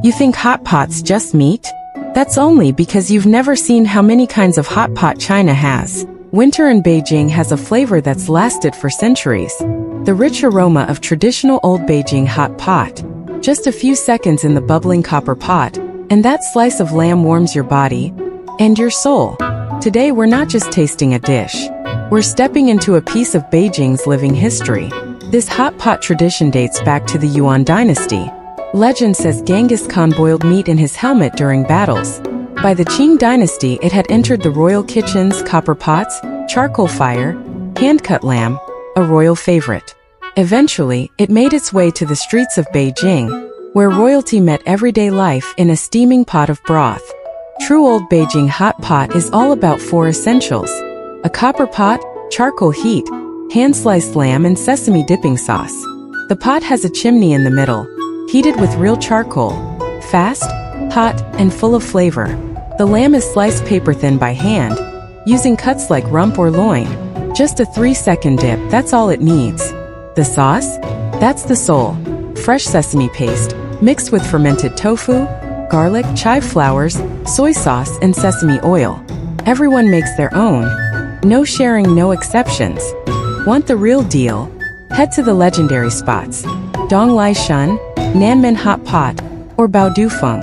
You think hot pot's just meat? That's only because you've never seen how many kinds of hot pot China has. Winter in Beijing has a flavor that's lasted for centuries. The rich aroma of traditional old Beijing hot pot. Just a few seconds in the bubbling copper pot, and that slice of lamb warms your body and your soul. Today we're not just tasting a dish. We're stepping into a piece of Beijing's living history. This hot pot tradition dates back to the Yuan dynasty. Legend says Genghis Khan boiled meat in his helmet during battles. By the Qing dynasty, it had entered the royal kitchens, copper pots, charcoal fire, hand-cut lamb, a royal favorite. Eventually, it made its way to the streets of Beijing, where royalty met everyday life in a steaming pot of broth. True old Beijing hot pot is all about four essentials: a copper pot, charcoal heat, hand-sliced lamb and sesame dipping sauce. The pot has a chimney in the middle, heated with real charcoal, fast, hot, and full of flavor. The lamb is sliced paper-thin by hand, using cuts like rump or loin. Just a 3-second dip, that's all it needs. The sauce? That's the soul. Fresh sesame paste, mixed with fermented tofu, garlic, chive flowers, soy sauce, and sesame oil. Everyone makes their own. No sharing, no exceptions. Want the real deal? Head to the legendary spots: Donglai Shun, Nanmen Hot Pot, or Baodufeng.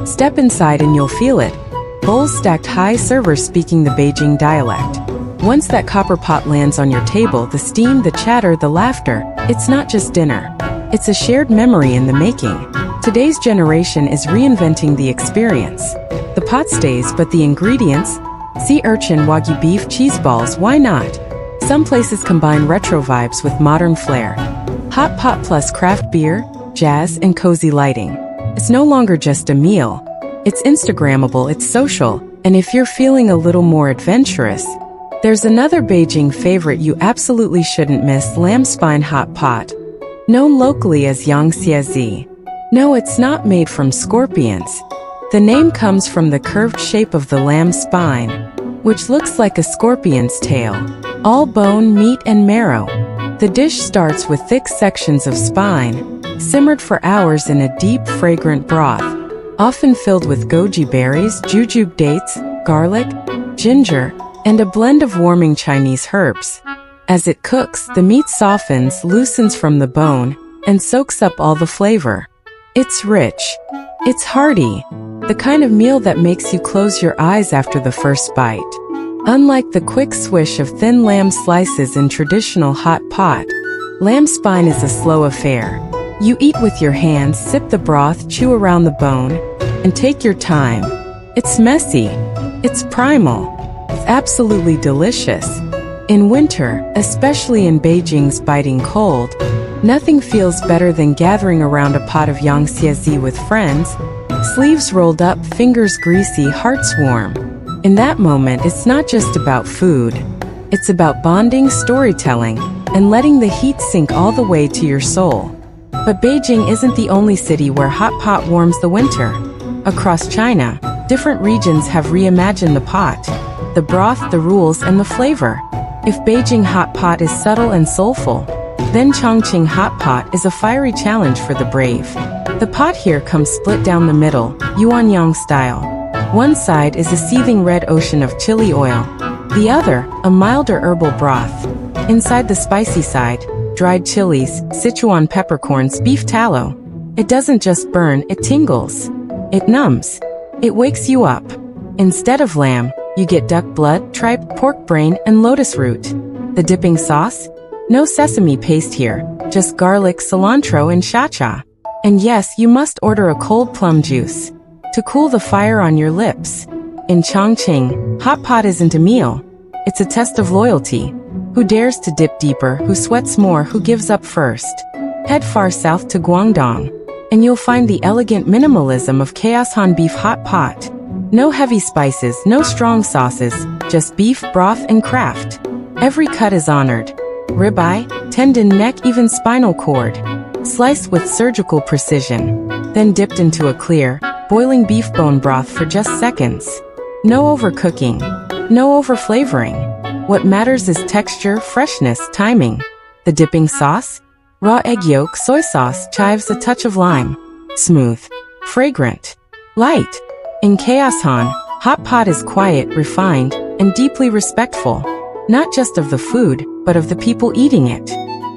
Step inside and you'll feel it. Bowls stacked high, servers speaking the Beijing dialect. Once that copper pot lands on your table, the steam, the chatter, the laughter, it's not just dinner. It's a shared memory in the making. Today's generation is reinventing the experience. The pot stays, but the ingredients? Sea urchin, wagyu beef, cheese balls, why not? Some places combine retro vibes with modern flair. Hot pot plus craft beer, jazz, and cozy lighting. It's no longer just a meal. It's Instagrammable, it's social, and if you're feeling a little more adventurous, there's another Beijing favorite you absolutely shouldn't miss: lamb spine hot pot. Known locally as Yangxiezi. No, it's not made from scorpions. The name comes from the curved shape of the lamb spine, which looks like a scorpion's tail. All bone, meat, and marrow. The dish starts with thick sections of spine, simmered for hours in a deep, fragrant broth, often filled with goji berries, jujube dates, garlic, ginger, and a blend of warming Chinese herbs. As it cooks, the meat softens, loosens from the bone, and soaks up all the flavor. It's rich. It's hearty. The kind of meal that makes you close your eyes after the first bite. Unlike the quick swish of thin lamb slices in traditional hot pot, lamb spine is a slow affair. You eat with your hands, sip the broth, chew around the bone, and take your time. It's messy. It's primal. It's absolutely delicious. In winter, especially in Beijing's biting cold, nothing feels better than gathering around a pot of Yangxiezi with friends, sleeves rolled up, fingers greasy, hearts warm. In that moment, it's not just about food. It's about bonding, storytelling, and letting the heat sink all the way to your soul. But Beijing isn't the only city where hot pot warms the winter. Across China, different regions have reimagined the pot, the broth, the rules, and the flavor. If Beijing hot pot is subtle and soulful, then Chongqing hot pot is a fiery challenge for the brave. The pot here comes split down the middle, Yuanyang style. One side is a seething red ocean of chili oil, the other, a milder herbal broth. Inside the spicy side, dried chilies, Sichuan peppercorns, beef tallow. It doesn't just burn, it tingles. It numbs. It wakes you up. Instead of lamb, you get duck blood, tripe, pork brain, and lotus root. The dipping sauce? No sesame paste here, just garlic, cilantro, and cha-cha. And yes, you must order a cold plum juice to cool the fire on your lips. In Chongqing, hot pot isn't a meal. It's a test of loyalty. Who dares to dip deeper, who sweats more, who gives up first? Head far south to Guangdong, and you'll find the elegant minimalism of Chaoshan beef hot pot. No heavy spices, no strong sauces, just beef, broth, and craft. Every cut is honored. Ribeye, tendon, neck, even spinal cord. Sliced with surgical precision, then dipped into a clear, boiling beef bone broth for just seconds. No overcooking, no overflavoring. What matters is texture, freshness, timing. The dipping sauce? Raw egg yolk, soy sauce, chives, a touch of lime. Smooth. fragrant, light. In Chaoshan, hot pot is quiet, refined, and deeply respectful, not just of the food, but of the people eating it.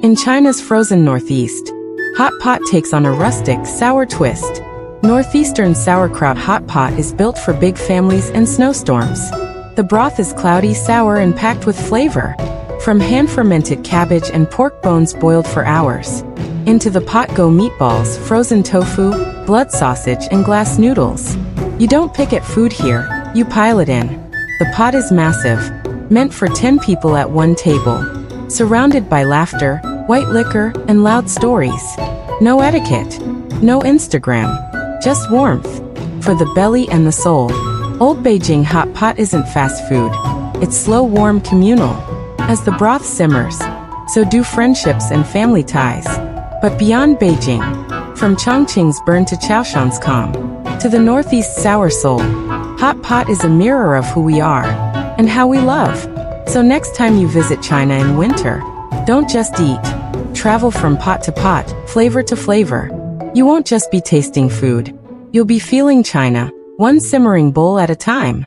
In China's frozen northeast, hot pot takes on a rustic, sour twist. Northeastern sauerkraut hot pot is built for big families and snowstorms. The broth is cloudy, sour, and packed with flavor. From hand-fermented cabbage and pork bones boiled for hours, into the pot go meatballs, frozen tofu, blood sausage, and glass noodles. You don't pick at food here, you pile it in. The pot is massive, meant for 10 people at one table, surrounded by laughter, white liquor, and loud stories. No etiquette, no Instagram, just warmth for the belly and the soul. Old Beijing hot pot isn't fast food. It's slow, warm, communal. As the broth simmers, so do friendships and family ties. But beyond Beijing, from Chongqing's burn to Chaoshan's calm, to the Northeast's sour soul, hot pot is a mirror of who we are and how we love. So next time you visit China in winter, don't just eat. Travel from pot to pot, flavor to flavor. You won't just be tasting food. You'll be feeling China, one simmering bowl at a time.